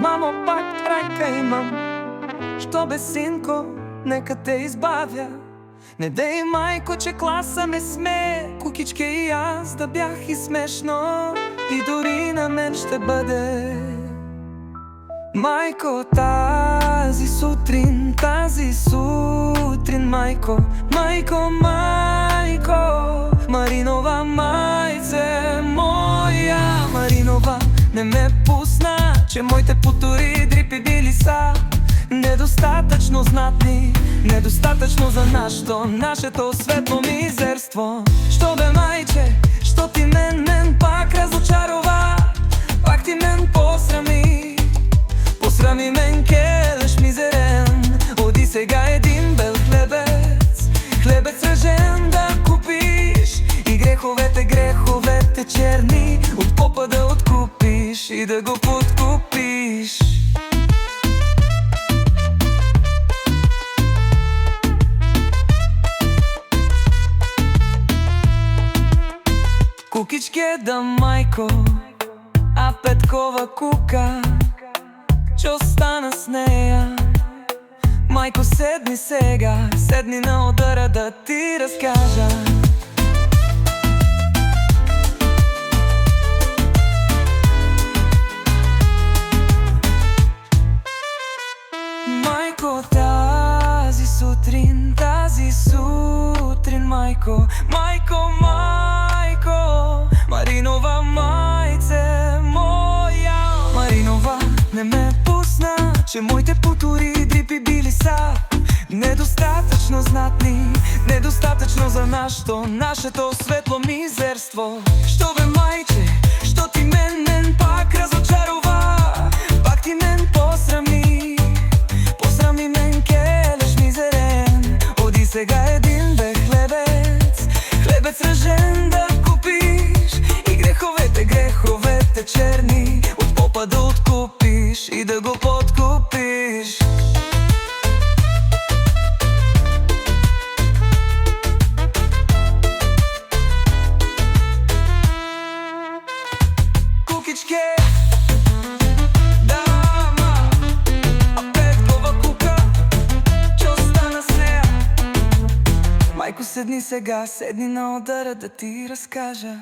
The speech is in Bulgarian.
Мамо, пак райка имам, що бе, синко, нека те избавя. Не дей, майко, че класа ме сме, кукичке и аз да бях и смешно, и дори на мен ще бъде. Майко, тази сутрин, майко, майко, майко, Маринова майце, моя Маринова, не ме пусна, че моите потори дрипи били са недостатъчно знатни, недостатъчно за нашето светло мизерство. Що бе, майче, що ти мен пак разочарова, пак ти мен посрами, посрами мен, келеш мизерен. Оди сега един бел хлебец, хлебец ръжен да купиш, и греховете черни от попа да откупиш и да го подкупиш. Кукичке да, майко, а Петкова кука, че остана с нея. Майко, седни сега, седни на удара да ти разкажа. Майко, тази сутрин, майко, майко, майко, Маринова майце, моя Маринова, не ме пусна, че моите потори дрипи били са недостатъчно знатни, недостатъчно за нашето светло мизерство. Що бе, майче, що ти мен пак разочарова, пак ти мен посрами, посрами мен, келеш мизерен. Оди сега един бе хлебец, хлебец ръжен да купиш, и греховете черни от попа да откупиш и да го подкупиш. Кукичке, дама, а Петкова кука, че остана с нея. Майко, седни сега, седни на удара да ти разкажа.